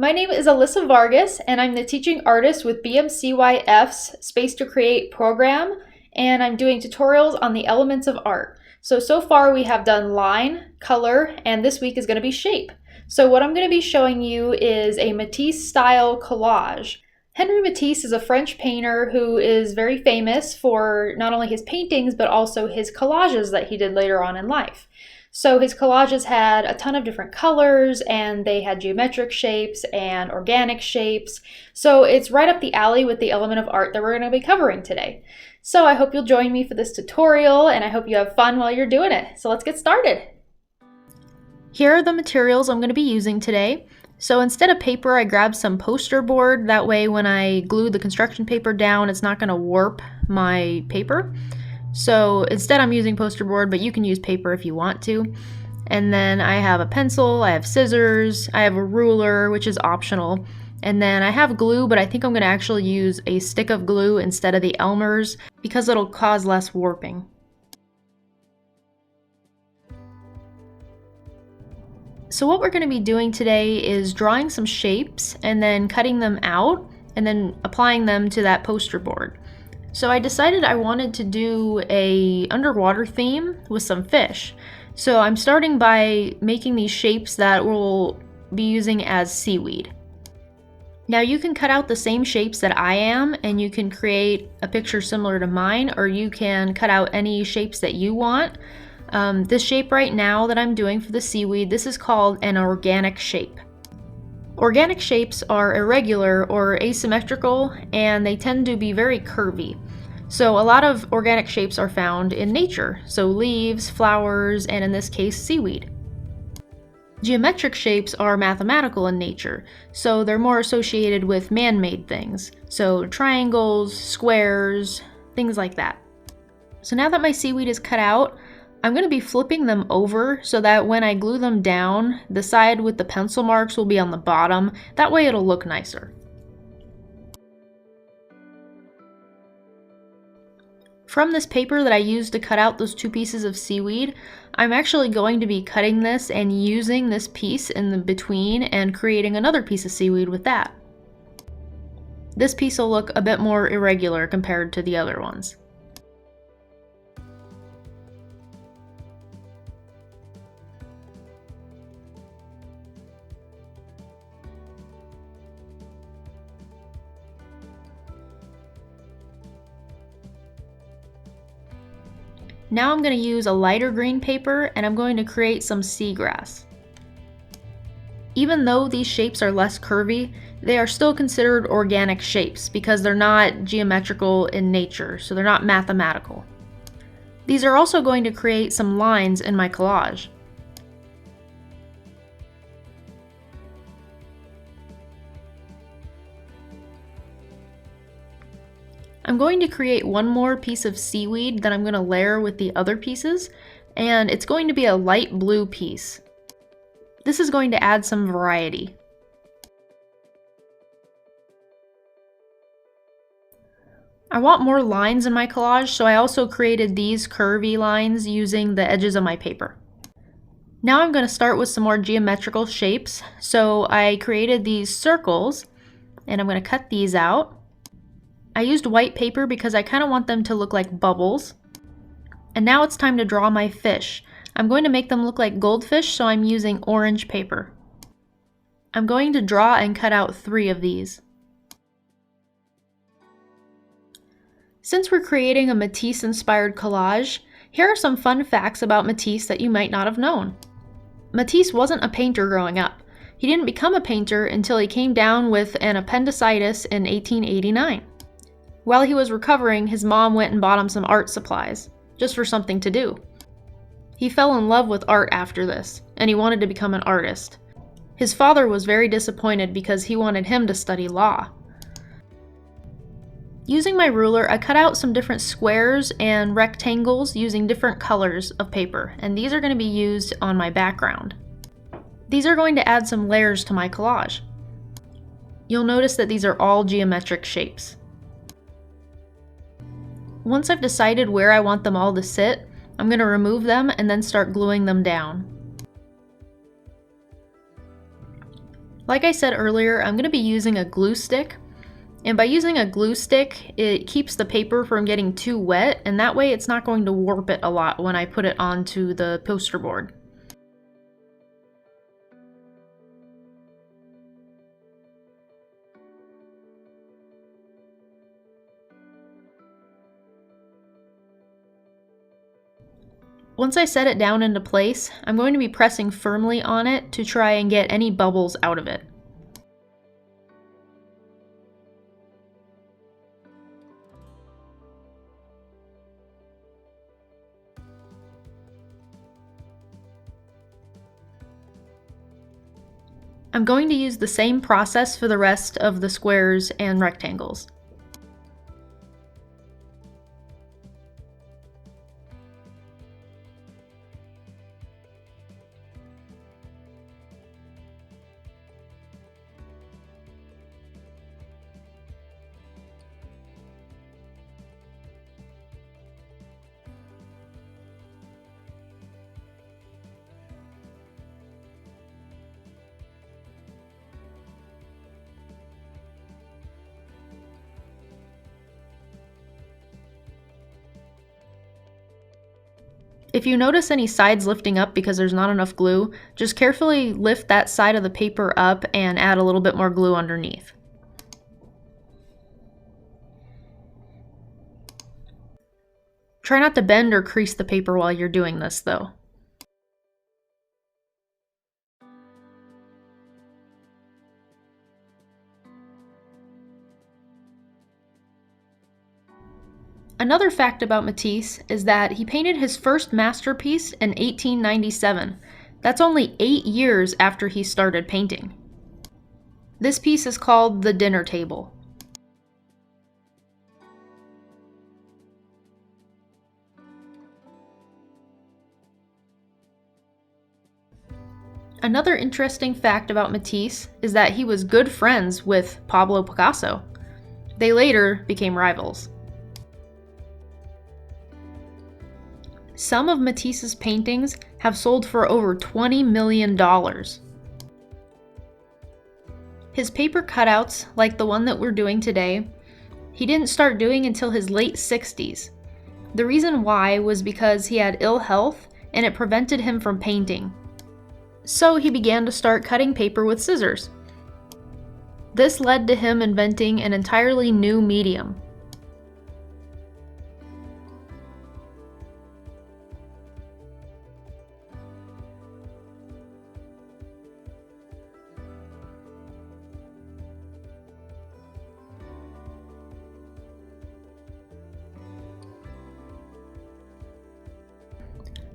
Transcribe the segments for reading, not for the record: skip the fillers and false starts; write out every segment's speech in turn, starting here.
My name is Alyssa Vargas, and I'm the teaching artist with BMCYF's Space to Create program, and I'm doing tutorials on the elements of art. So far we have done line, color, and this week is going to be shape. So what I'm going to be showing you is a Matisse style collage. Henri Matisse is a French painter who is very famous for not only his paintings, but also his collages that he did later on in life. So his collages had a ton of different colors, and they had geometric shapes and organic shapes. So it's right up the alley with the element of art that we're going to be covering today. So I hope you'll join me for this tutorial, and I hope you have fun while you're doing it. So let's get started. Here are the materials I'm going to be using today. So instead of paper, I grabbed some poster board. That way when I glue the construction paper down, it's not going to warp my paper. So instead I'm using poster board, but you can use paper if you want to. And then I have a pencil, I have scissors, I have a ruler, which is optional. And then I have glue, but I think I'm going to actually use a stick of glue instead of the Elmer's because it'll cause less warping. So what we're going to be doing today is drawing some shapes and then cutting them out and then applying them to that poster board. So I decided I wanted to do a underwater theme with some fish. So I'm starting by making these shapes that we'll be using as seaweed. Now you can cut out the same shapes that I am and you can create a picture similar to mine, or you can cut out any shapes that you want. This shape right now that I'm doing for the seaweed, this is called an organic shape. Organic shapes are irregular or asymmetrical, and they tend to be very curvy. So a lot of organic shapes are found in nature, so leaves, flowers, and in this case, seaweed. Geometric shapes are mathematical in nature, so they're more associated with man-made things, so triangles, squares, things like that. So now that my seaweed is cut out, I'm going to be flipping them over so that when I glue them down, the side with the pencil marks will be on the bottom. That way it'll look nicer. From this paper that I used to cut out those two pieces of seaweed, I'm actually going to be cutting this and using this piece in the between and creating another piece of seaweed with that. This piece will look a bit more irregular compared to the other ones. Now I'm going to use a lighter green paper and I'm going to create some seagrass. Even though these shapes are less curvy, they are still considered organic shapes because they're not geometrical in nature, so they're not mathematical. These are also going to create some lines in my collage. I'm going to create one more piece of seaweed that I'm going to layer with the other pieces, and it's going to be a light blue piece. This is going to add some variety. I want more lines in my collage, so I also created these curvy lines using the edges of my paper. Now I'm going to start with some more geometrical shapes. So I created these circles, and I'm going to cut these out. I used white paper because I kind of want them to look like bubbles. And now it's time to draw my fish. I'm going to make them look like goldfish, so I'm using orange paper. I'm going to draw and cut out 3 of these. Since we're creating a Matisse-inspired collage, here are some fun facts about Matisse that you might not have known. Matisse wasn't a painter growing up. He didn't become a painter until he came down with an appendicitis in 1889. While he was recovering, his mom went and bought him some art supplies, just for something to do. He fell in love with art after this, and he wanted to become an artist. His father was very disappointed because he wanted him to study law. Using my ruler, I cut out some different squares and rectangles using different colors of paper, and these are going to be used on my background. These are going to add some layers to my collage. You'll notice that these are all geometric shapes. Once I've decided where I want them all to sit, I'm going to remove them and then start gluing them down. Like I said earlier, I'm going to be using a glue stick. And by using a glue stick, it keeps the paper from getting too wet, and that way it's not going to warp it a lot when I put it onto the poster board. Once I set it down into place, I'm going to be pressing firmly on it to try and get any bubbles out of it. I'm going to use the same process for the rest of the squares and rectangles. If you notice any sides lifting up because there's not enough glue, just carefully lift that side of the paper up and add a little bit more glue underneath. Try not to bend or crease the paper while you're doing this, though. Another fact about Matisse is that he painted his first masterpiece in 1897. That's only 8 years after he started painting. This piece is called The Dinner Table. Another interesting fact about Matisse is that he was good friends with Pablo Picasso. They later became rivals. Some of Matisse's paintings have sold for over $20 million. His paper cutouts, like the one that we're doing today, he didn't start doing until his late 60s. The reason why was because he had ill health and it prevented him from painting. So he began to start cutting paper with scissors. This led to him inventing an entirely new medium.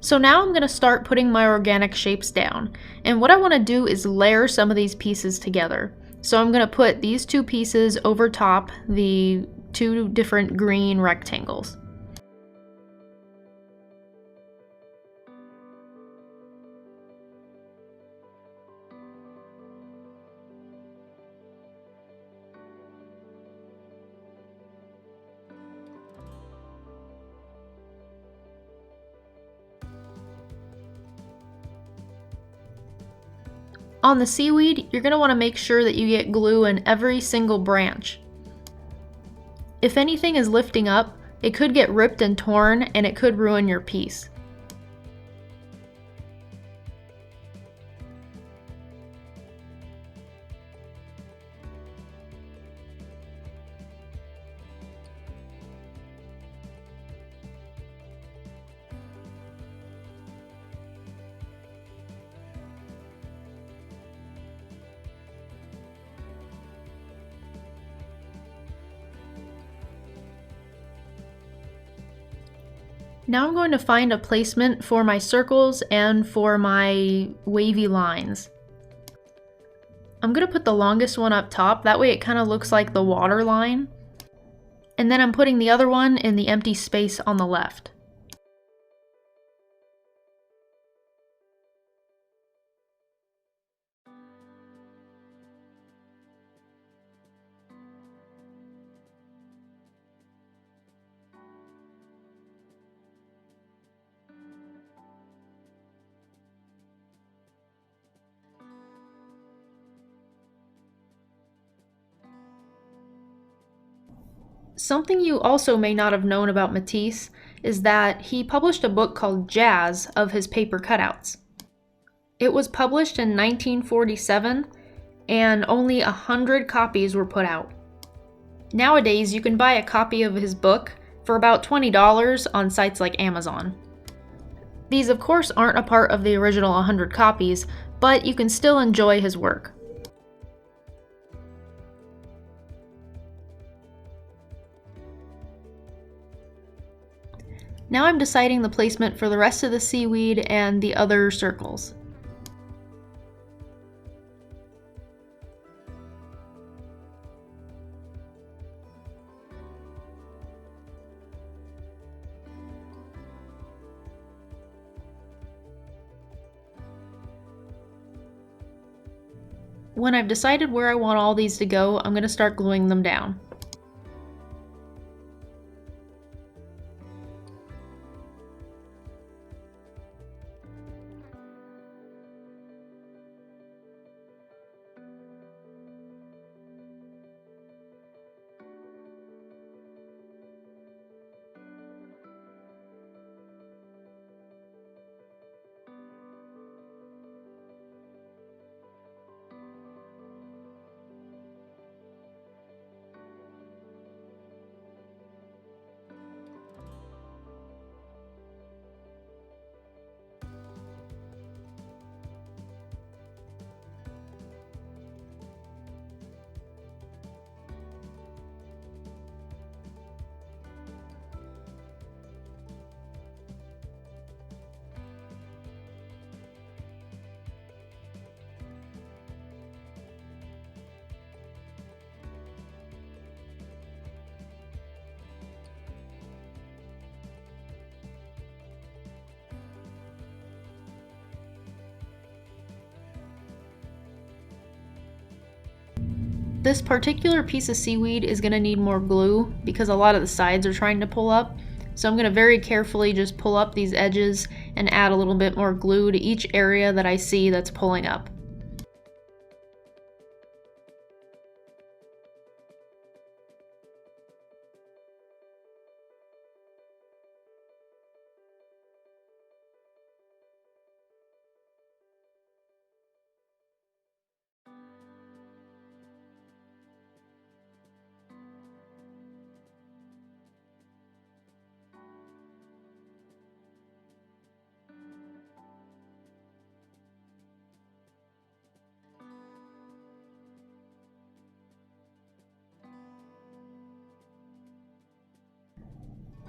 So now I'm going to start putting my organic shapes down, and what I want to do is layer some of these pieces together. So I'm going to put these two pieces over top the two different green rectangles. On the seaweed, you're going to want to make sure that you get glue in every single branch. If anything is lifting up, it could get ripped and torn and it could ruin your piece. Now I'm going to find a placement for my circles and for my wavy lines. I'm going to put the longest one up top, that way it kind of looks like the water line. And then I'm putting the other one in the empty space on the left. Something you also may not have known about Matisse is that he published a book called Jazz of his paper cutouts. It was published in 1947, and only 100 copies were put out. Nowadays, you can buy a copy of his book for about $20 on sites like Amazon. These, of course, aren't a part of the original 100 copies, but you can still enjoy his work. Now I'm deciding the placement for the rest of the seaweed and the other circles. When I've decided where I want all these to go, I'm going to start gluing them down. This particular piece of seaweed is going to need more glue because a lot of the sides are trying to pull up. So I'm going to very carefully just pull up these edges and add a little bit more glue to each area that I see that's pulling up.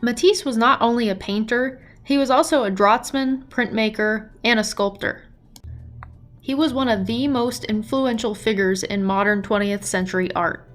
Matisse was not only a painter, he was also a draughtsman, printmaker, and a sculptor. He was one of the most influential figures in modern 20th century art.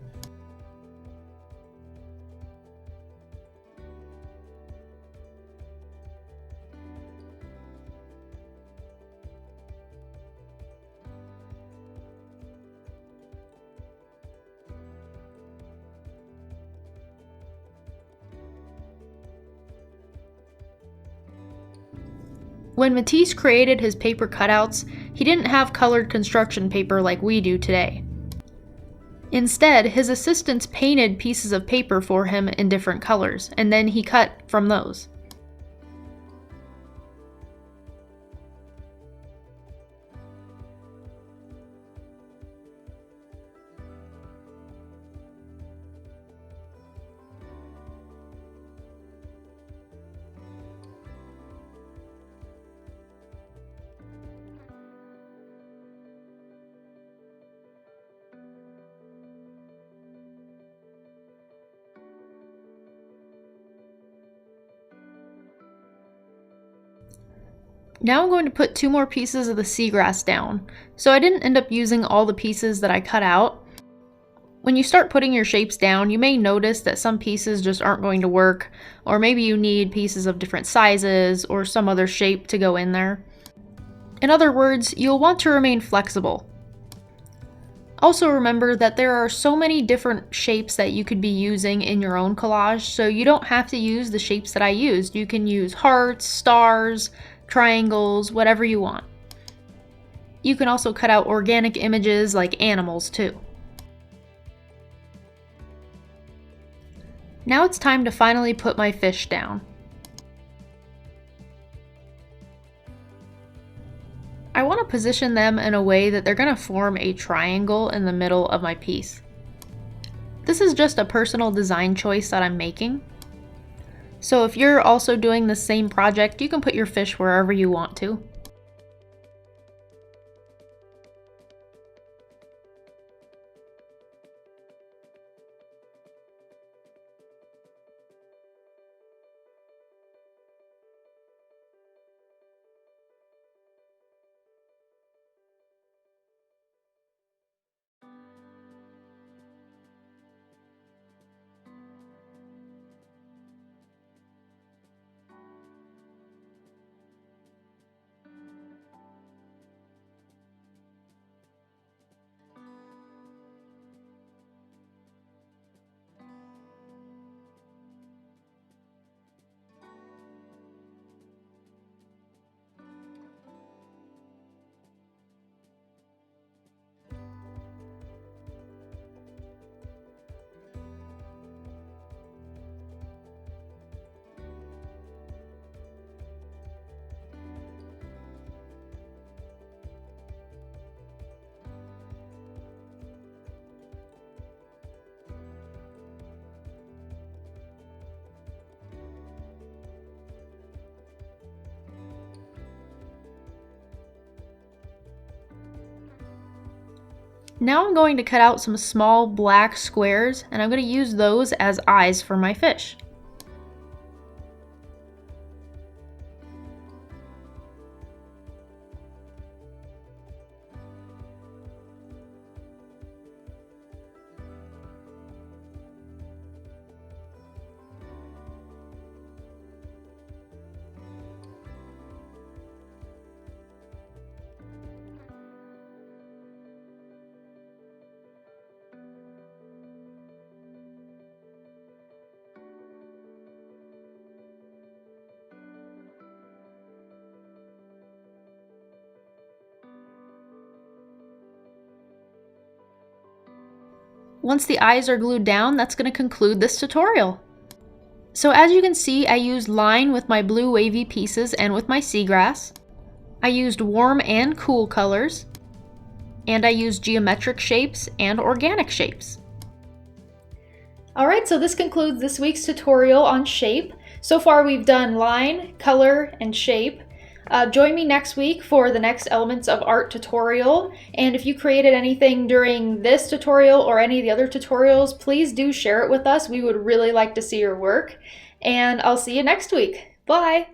When Matisse created his paper cutouts, he didn't have colored construction paper like we do today. Instead, his assistants painted pieces of paper for him in different colors, and then he cut from those. Now I'm going to put 2 more pieces of the seagrass down. So I didn't end up using all the pieces that I cut out. When you start putting your shapes down, you may notice that some pieces just aren't going to work, or maybe you need pieces of different sizes or some other shape to go in there. In other words, you'll want to remain flexible. Also remember that there are so many different shapes that you could be using in your own collage, so you don't have to use the shapes that I used. You can use hearts, stars, triangles, whatever you want. You can also cut out organic images like animals too. Now it's time to finally put my fish down. I want to position them in a way that they're going to form a triangle in the middle of my piece. This is just a personal design choice that I'm making. So if you're also doing the same project, you can put your fish wherever you want to. Now I'm going to cut out some small black squares, and I'm going to use those as eyes for my fish. Once the eyes are glued down, that's going to conclude this tutorial. So as you can see, I used line with my blue wavy pieces and with my seagrass. I used warm and cool colors. And I used geometric shapes and organic shapes. Alright, so this concludes this week's tutorial on shape. So far we've done line, color, and shape. Join me next week for the next Elements of Art tutorial, and if you created anything during this tutorial or any of the other tutorials, please do share it with us. We would really like to see your work, and I'll see you next week. Bye!